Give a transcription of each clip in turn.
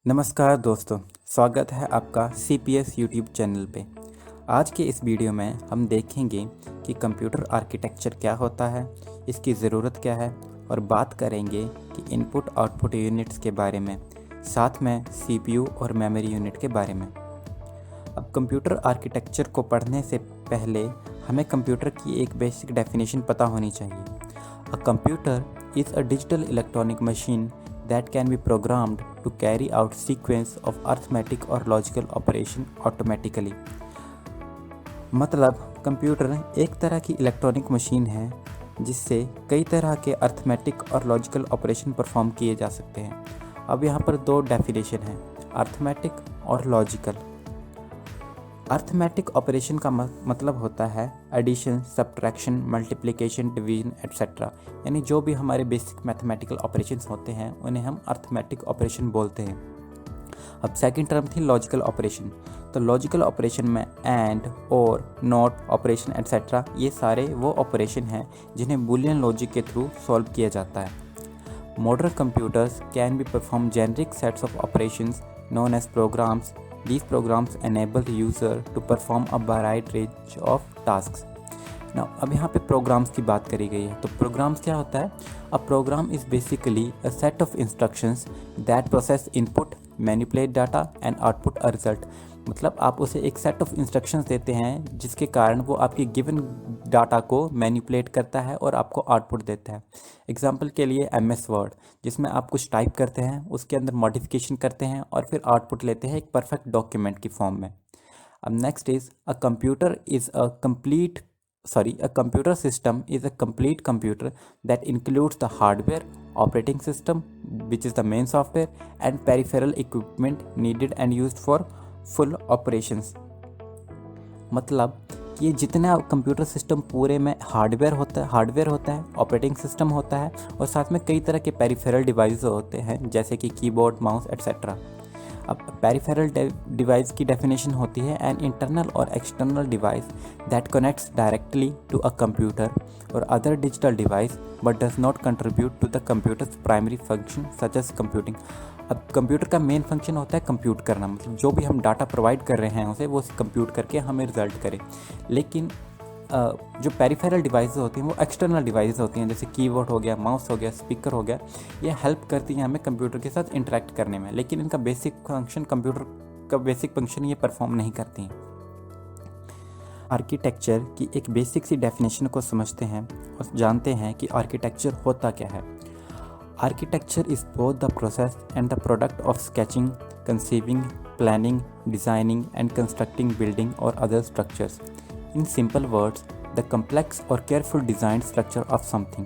नमस्कार दोस्तों, स्वागत है आपका CPS यूट्यूब चैनल पे। आज के इस वीडियो में हम देखेंगे कि कंप्यूटर आर्किटेक्चर क्या होता है, इसकी ज़रूरत क्या है और बात करेंगे कि इनपुट आउटपुट यूनिट्स के बारे में, साथ में CPU और मेमोरी यूनिट के बारे में। अब कंप्यूटर आर्किटेक्चर को पढ़ने से पहले हमें कंप्यूटर की एक बेसिक डेफिनेशन पता होनी चाहिए। A computer is a digital electronic machine that can be programmed to carry out sequence of arithmetic or logical operation automatically। मतलब कंप्यूटर एक तरह की इलेक्ट्रॉनिक मशीन है जिससे कई तरह के अर्थमेटिक और लॉजिकल ऑपरेशन परफॉर्म किए जा सकते हैं। अब यहाँ पर दो डेफिनेशन हैं, अर्थमेटिक और लॉजिकल। अर्थमेटिक ऑपरेशन का मतलब होता है addition, subtraction, multiplication, division etcetera, यानी जो भी हमारे बेसिक मैथमेटिकल ऑपरेशंस होते हैं उन्हें हम अर्थमेटिक ऑपरेशन बोलते हैं। अब सेकंड टर्म थी लॉजिकल ऑपरेशन। तो लॉजिकल ऑपरेशन में एंड, और, नॉट ऑपरेशन एट्सेट्रा, ये सारे वो ऑपरेशन हैं जिन्हें बूलियन लॉजिक के थ्रू सॉल्व किया जाता है। Modern computers can be perform generic sets of operations known as programs। These programs enable the user to perform a wide range of tasks। Now, अब यहाँ पे प्रोग्राम्स की बात करी गई है। तो प्रोग्राम्स क्या होता है? A program is basically a set of instructions that process input, manipulate data and output a result. मतलब आप उसे एक सेट ऑफ इंस्ट्रक्शंस देते हैं जिसके कारण वो आपके गिवन डाटा को मैनिपुलेट करता है और आपको आउटपुट देता है। एग्जांपल के लिए MS वर्ड, जिसमें आप कुछ टाइप करते हैं, उसके अंदर मॉडिफिकेशन करते हैं और फिर आउटपुट लेते हैं एक परफेक्ट डॉक्यूमेंट की फॉर्म में। अब next is a computer is a complete a computer system is a complete computer that includes the hardware, operating system, which is the main software, and peripheral equipment needed and used for full operations। मतलब कि ये जितना computer system पूरे में hardware होता है, operating system होता है और साथ में कई तरह के पेरिफेरल डिवाइस होते हैं जैसे कि कीबोर्ड, माउस एट्सेट्रा। अब पेरिफेरल डिवाइस की डेफिनेशन होती है एन इंटरनल और external device that connects directly to a computer और other digital device but does not contribute to the computer's primary function such as computing. अब computer का main function होता है compute करना, मतलब जो भी हम डाटा प्रोवाइड कर रहे हैं उसे वो कंप्यूट करके हमें रिजल्ट करे। लेकिन जो पेरिफेरल डिवाइसेस होती हैं वो एक्सटर्नल डिवाइसेस होती हैं, जैसे कीबोर्ड हो गया, माउस हो गया, स्पीकर हो गया। ये हेल्प करती हैं हमें कंप्यूटर के साथ इंटरेक्ट करने में, लेकिन इनका बेसिक फंक्शन कंप्यूटर का बेसिक फंक्शन ये परफॉर्म नहीं करती हैं। आर्किटेक्चर की एक बेसिक सी डेफिनेशन को समझते हैं और जानते हैं कि आर्किटेक्चर होता क्या है। Architecture is both the process and the product of sketching, conceiving, planning, designing and constructing building और other structures. In simple words, the complex or careful design structure of something।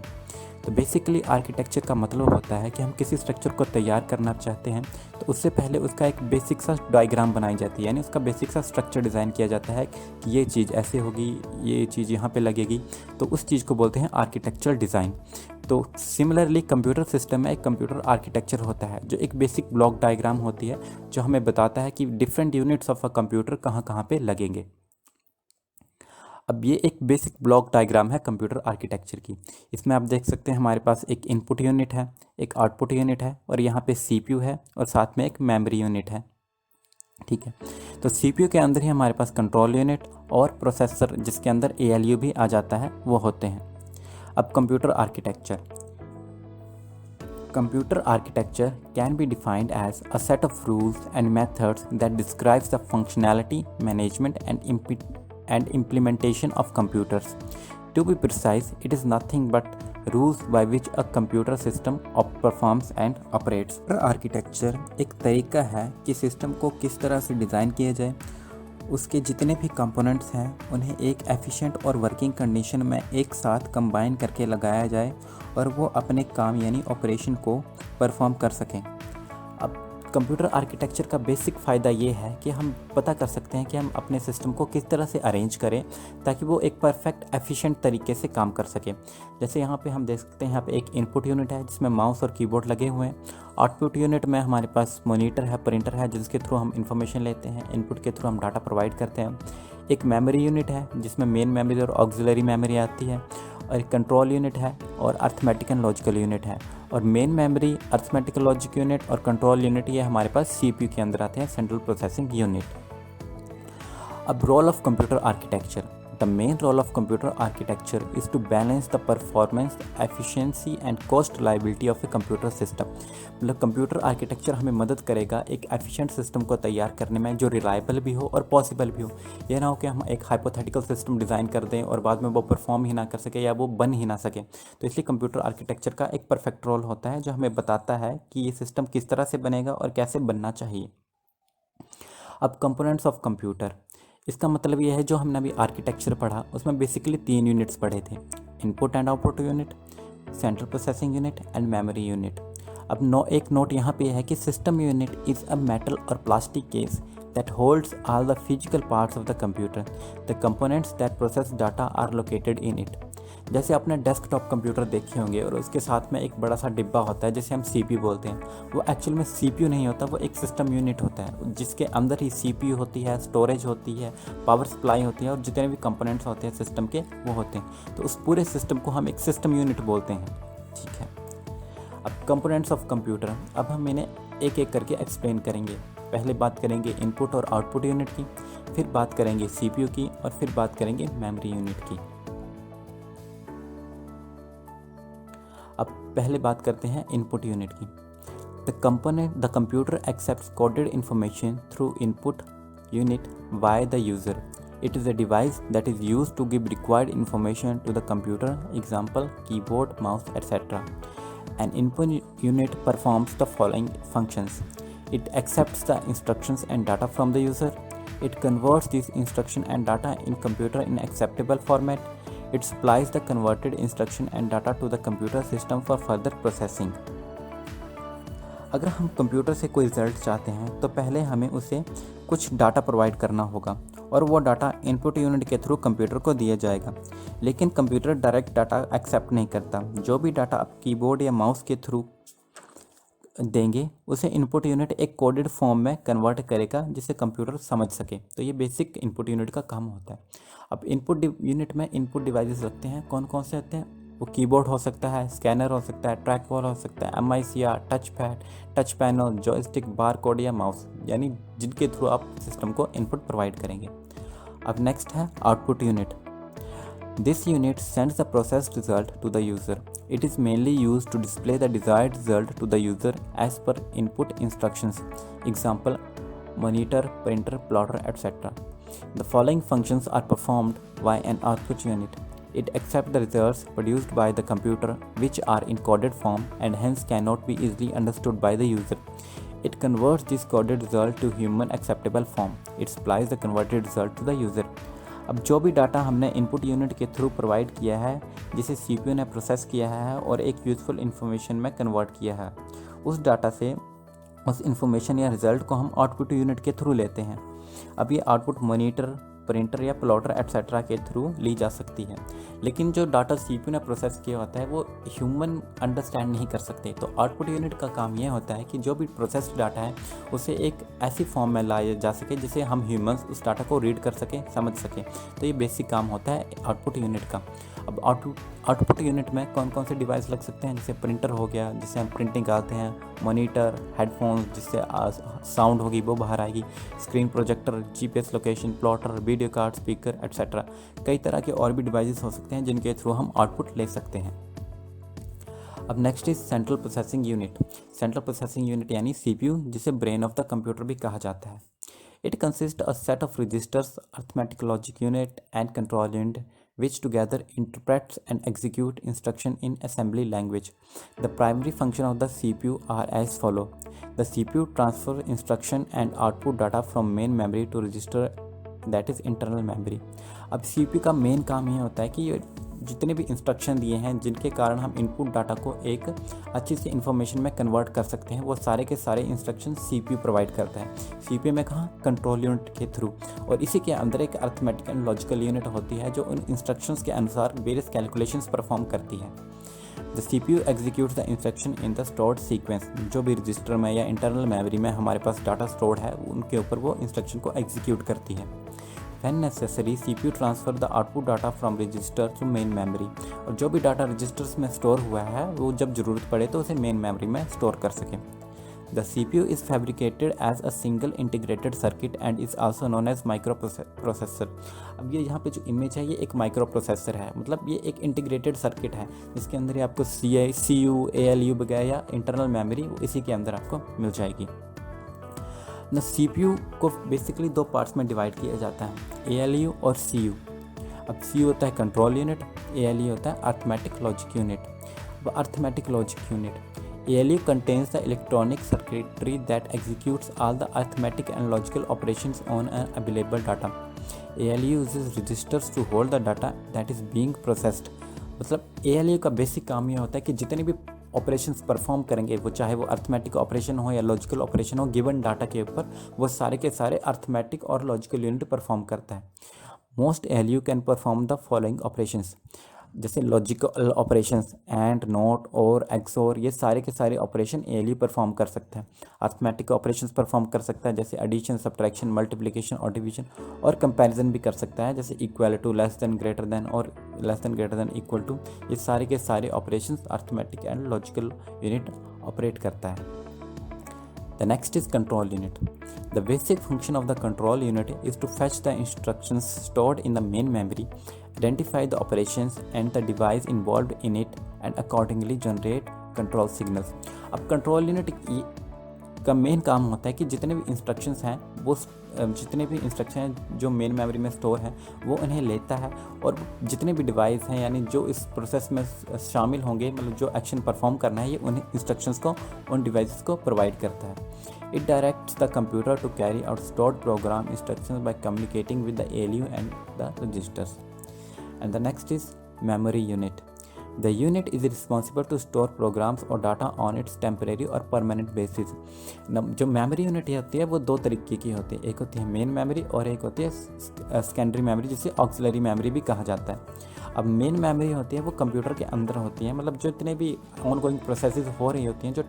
तो बेसिकली आर्किटेक्चर का मतलब होता है कि हम किसी structure को तैयार करना चाहते हैं तो उससे पहले उसका एक बेसिक सा डायग्राम बनाई जाती है, यानी उसका बेसिक सा स्ट्रक्चर डिज़ाइन किया जाता है कि ये चीज़ ऐसे होगी, ये चीज़ यहाँ पे लगेगी, तो उस चीज़ को बोलते हैं आर्किटेक्चरल डिज़ाइन। तो सिमिलरली कंप्यूटर सिस्टम में एक कंप्यूटर आर्किटेक्चर होता है जो एक बेसिक ब्लॉक डायग्राम होती है जो हमें बताता है कि different units of a computer कहाँ कहाँ पे लगेंगे। अब ये एक बेसिक ब्लॉक डायग्राम है कंप्यूटर आर्किटेक्चर की। इसमें आप देख सकते हैं हमारे पास एक इनपुट यूनिट है, एक आउटपुट यूनिट है और यहाँ पे CPU है और साथ में एक मेमोरी यूनिट है। ठीक है, तो CPU के अंदर ही हमारे पास कंट्रोल यूनिट और प्रोसेसर, जिसके अंदर ALU भी आ जाता है, वो होते हैं। अब computer architecture can be defined as a set of rules and methods that describes the functionality, management and implementation of computers। To be precise, it is nothing but rules by which a computer system performs and operates। Architecture एक तरीका है कि system को किस तरह से design किया जाए, उसके जितने भी कंपोनेंट्स हैं उन्हें एक एफिशिएंट और वर्किंग कंडीशन में एक साथ कंबाइन करके लगाया जाए और वो अपने काम यानी ऑपरेशन को परफॉर्म कर सकें। अब कंप्यूटर आर्किटेक्चर का बेसिक फ़ायदा ये है कि हम पता कर सकते हैं कि हम अपने सिस्टम को किस तरह से अरेंज करें ताकि वो एक परफेक्ट एफिशिएंट तरीके से काम कर सके। जैसे यहाँ पे हम देख सकते हैं, यहाँ पे एक इनपुट यूनिट है जिसमें माउस और कीबोर्ड लगे हुए हैं। आउटपुट यूनिट में हमारे पास मॉनिटर है, प्रिंटर है, जिसके थ्रू हम इंफॉर्मेशन लेते हैं, इनपुट के थ्रू हम डाटा प्रोवाइड करते हैं। एक मेमोरी यूनिट है जिसमें मेन मेमोरी और ऑक्सिलरी मेमोरी आती है, और एक कंट्रोल यूनिट है और अर्थमेटिक एंड लॉजिकल यूनिट है। और main memory, arithmetic logic unit और कंट्रोल यूनिट ये हमारे पास सीपीयू के अंदर आते हैं, सेंट्रल प्रोसेसिंग यूनिट। अब role of computer architecture. The main role of computer architecture is to balance the performance, efficiency and cost reliability of a computer system. मतलब कंप्यूटर आर्किटेक्चर हमें मदद करेगा एक एफिशिएंट सिस्टम को तैयार करने में जो रिलायबल भी हो और पॉसिबल भी हो। यह ना हो कि हम एक हाइपोथेटिकल सिस्टम डिज़ाइन कर दें और बाद में वो परफॉर्म ही ना कर सके या वो बन ही ना सके। तो इसलिए कंप्यूटर आर्किटेक्चर का एक परफेक्ट रोल होता है जो हमें बताता है कि ये सिस्टम किस तरह से बनेगा और कैसे बनना चाहिए। अब कंपोनेंट्स ऑफ कंप्यूटर, इसका मतलब यह है जो हमने अभी आर्किटेक्चर पढ़ा उसमें बेसिकली 3 यूनिट्स पढ़े थे, input and output unit, central processing unit and memory unit. अब एक नोट यहाँ पे है कि system unit is a metal और plastic case that holds all the physical parts of the computer. The components that process data are located in it. जैसे आपने desktop computer देखे होंगे और उसके साथ में एक बड़ा सा डिब्बा होता है जिसे हम सीपीयू बोलते हैं। वो एक्चुअल में सीपीयू नहीं होता, वो एक सिस्टम यूनिट होता है जिसके अंदर ही सीपीयू होती है, स्टोरेज होती है, पावर सप्लाई होती है और जितने भी कंपोनेंट्स होते हैं सिस्टम के वो होते हैं। तो उस पूरे सिस्टम को हम एक सिस्टम यूनिट बोलते हैं। ठीक है, अब कंपोनेंट्स ऑफ कंप्यूटर, अब हम इन्हें एक एक करके एक्सप्लेन करेंगे। पहले बात करेंगे इनपुट और आउटपुट यूनिट की, फिर बात करेंगे सीपीयू की और फिर बात करेंगे मेमोरी यूनिट की। अब पहले बात करते हैं इनपुट यूनिट की। The computer accepts coded information through input unit by the user. It is a device that is used to give required information to the computer, example keyboard, mouse, etc. An input unit performs the following functions. It accepts the instructions and data from the user. It converts these instruction and data in computer in acceptable format. It supplies the converted instruction and data to the computer system for further processing. अगर हम computer से कोई result चाहते हैं तो पहले हमें उसे कुछ डाटा प्रोवाइड करना होगा और वो डाटा इनपुट यूनिट के थ्रू कंप्यूटर को दिया जाएगा। लेकिन कंप्यूटर डायरेक्ट डाटा एक्सेप्ट नहीं करता। जो भी डाटा आप कीबोर्ड या माउस के थ्रू देंगे उसे इनपुट यूनिट एक कोडेड फॉर्म में कन्वर्ट करेगा जिसे कंप्यूटर समझ सके। तो ये बेसिक इनपुट यूनिट का काम होता है। अब इनपुट यूनिट में इनपुट डिवाइसेस लगते हैं। कौन कौन से होते हैं? वो कीबोर्ड हो सकता है, स्कैनर हो सकता है, ट्रैक बॉल हो सकता है, MICR, touch pad, touch panel, joystick, barcode या माउस, यानी जिनके थ्रू आप सिस्टम को इनपुट प्रोवाइड करेंगे। अब नेक्स्ट है output unit. This unit sends the processed result to the user. It is mainly used to display the desired result to the user as per input instructions. Example, monitor, printer, plotter, etc. The following functions are performed by an output unit. It accepts the results produced by the computer which are in coded form and hence cannot be easily understood by the user. It converts this coded result to human acceptable form. It supplies the converted result to the user. अब जो भी data हमने input unit के through provide किया है, जिसे CPU ने process किया है और एक यूज़फुल इन्फॉर्मेशन में कन्वर्ट किया है, उस डाटा से उस इन्फॉर्मेशन या रिज़ल्ट को हम आउटपुट यूनिट के थ्रू लेते हैं। अब ये आउटपुट मॉनिटर, प्रिंटर या प्लॉटर एट्सेट्रा के थ्रू ली जा सकती है। लेकिन जो डाटा सीपीयू ने प्रोसेस किया होता है वो ह्यूमन अंडरस्टैंड नहीं कर सकते। तो आउटपुट यूनिट का काम यह होता है कि जो भी प्रोसेस्ड डाटा है उसे एक ऐसी फॉर्म में लाया जा सके जिसे हम ह्यूमंस उस डाटा को रीड कर सकें, समझ सकें। तो ये बेसिक काम होता है आउटपुट यूनिट का। अब आउटपुट यूनिट में कौन कौन से डिवाइस लग सकते हैं? जैसे प्रिंटर हो गया जिससे हम प्रिंटिंग करते हैं, मॉनिटर, हेडफोन्स जिससे साउंड होगी वो बाहर आएगी, screen projector, GPS location, plotter, video card, speaker etcetera. कई तरह के और भी डिवाइसेस हो सकते हैं जिनके थ्रू हम आउटपुट ले सकते हैं। अब next is central processing unit. Central processing unit यानी सीपीयू, जिसे ब्रेन ऑफ द कंप्यूटर भी कहा जाता है। It consist a set of registers, arithmetic logic unit and control unit which together interprets and execute instruction in assembly language. The primary function of the CPU are as follow. The CPU transfer instruction and output data from main memory to register that is internal memory. अब CPU का main काम ये होता है कि जितने भी instruction दिए हैं जिनके कारण हम इनपुट डाटा को एक अच्छी सी इन्फॉर्मेशन में कन्वर्ट कर सकते हैं, वो सारे के सारे इंस्ट्रक्शन सीपीयू प्रोवाइड करता है। सीपीयू में कहाँ? कंट्रोल यूनिट के थ्रू। और इसी के अंदर एक अरिथमेटिक एंड लॉजिकल यूनिट होती है जो उन इंस्ट्रक्शंस के अनुसार वेरियस कैलकुलेशंस परफॉर्म करती है। The CPU executes the instruction in the stored sequence. जो भी रजिस्टर में या इंटरनल मेमोरी में हमारे पास डाटा स्टोर्ड है उनके ऊपर वो इंस्ट्रक्शन को एग्जीक्यूट करती है। When necessary CPU transfer the output data from register to main memory, और जो भी डाटा रजिस्टर्स में स्टोर हुआ है वो जब ज़रूरत पड़े तो उसे मेन मेमोरी में स्टोर कर सकें। The CPU is fabricated as a single integrated circuit and is also known as microprocessor। अब ये यहाँ पे जो इमेज है ये एक माइक्रो प्रोसेसर है, मतलब ये एक इंटीग्रेटेड सर्किट है जिसके अंदर ये आपको CPU, ALU वगैरह या इंटरनल मेमोरी इसी के अंदर आपको मिल जाएगी। ना CPU को बेसिकली दो पार्ट्स में डिवाइड किया जाता है, ALU और CU। अब CU होता है कंट्रोल यूनिट, ALU होता है arithmetic logic unit. Arithmetic logic unit, ALU contains the electronic circuitry that executes all the arithmetic and logical operations on an available data। ALU uses registers to hold the data that is being processed। मतलब ALU का basic काम ये होता है कि जितने भी operations perform करेंगे, वो चाहे वो अर्थमेटिक ऑपरेशन हो या लॉजिकल ऑपरेशन हो, गिवन डाटा के ऊपर वो सारे के सारे अर्थमेटिक और लॉजिकल यूनिट परफॉर्म करता है। Most ALU can perform the following operations, जैसे लॉजिकल ऑपरेशंस एंड, नोट और एक्सोर, ये सारे के सारे ऑपरेशन ALU परफॉर्म कर सकता है। अर्थमेटिक ऑपरेशंस परफॉर्म कर सकता है जैसे एडिशन, सब्ट्रैक्शन, मल्टीप्लिकेशन और डिवीजन, और कंपैरिजन भी कर सकता है जैसे equal to, less than, greater than और less than greater than equal to. ये सारे के सारे operations arithmetic and logical unit operate करता है। The next is control unit। The basic function of the control unit is to fetch the instructions stored in the main memory, identify the operations and the device involved in it, and accordingly generate control signals। अब control unit का main काम होता है कि जितने भी instructions हैं वो जितने भी इंस्ट्रक्शन हैं जो मेन मेमोरी में स्टोर हैं वो उन्हें लेता है, और जितने भी डिवाइस हैं यानी जो इस प्रोसेस में शामिल होंगे, मतलब जो एक्शन परफॉर्म करना है, ये उन इंस्ट्रक्शंस को उन डिवाइसेस को प्रोवाइड करता है। It directs the computer to carry out stored program instructions by communicating with the ALU and the registers. And the next is memory unit. The unit is responsible to store programs or data on its temporary और permanent basis। जो memory unit होती है वो दो तरीके की होती है, एक होती है मेन मेमोरी और एक होती है सेकेंडरी मेमोरी, जिसे ऑक्सिलरी मेमोरी भी कहा जाता है। अब मेन मेमोरी होती है वो कंप्यूटर के अंदर होती है, मतलब जो इतने भी ऑनगोइंग प्रोसेसेस हो रही होती हैं, जो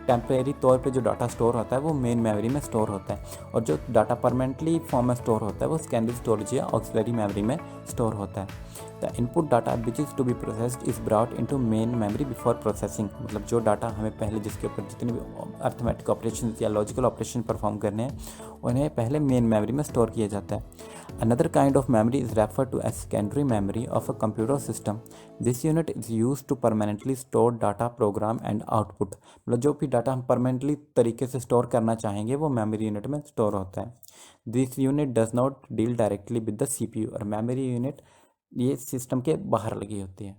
टेम्परेरी तौर पे जो डाटा स्टोर होता है वो मेन मेमोरी में स्टोर होता है, और जो डाटा परमानेंटली फॉर्म में स्टोर होता है वो सेकेंडरी स्टोरेज या ऑक्सिलरी मेमोरी में स्टोर होता है। The input data which is to be processed is brought into main memory before processing. मतलब जो डाटा हमें पहले जिसके ऊपर जितने भी अर्थमेटिक ऑपरेशन या लॉजिकल ऑपरेशन परफॉर्म करने हैं उन्हें पहले मेन मेमोरी में स्टोर किया जाता है। Another kind of memory is referred to as secondary memory of a computer system। This unit is used to permanently store data, program and output। मतलब जो भी डाटा हम परमानेंटली तरीके से स्टोर करना चाहेंगे वो मेमोरी यूनिट में स्टोर होता है। This unit does not deal directly with the CPU। और मेमोरी यूनिट ये सिस्टम के बाहर लगी होती है।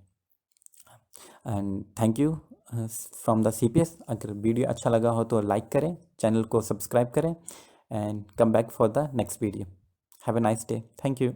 And thank you from the CPS। अगर वीडियो अच्छा लगा हो तो लाइक करें, चैनल को सब्सक्राइब करें, and come back for the next video. Have a nice day. Thank you.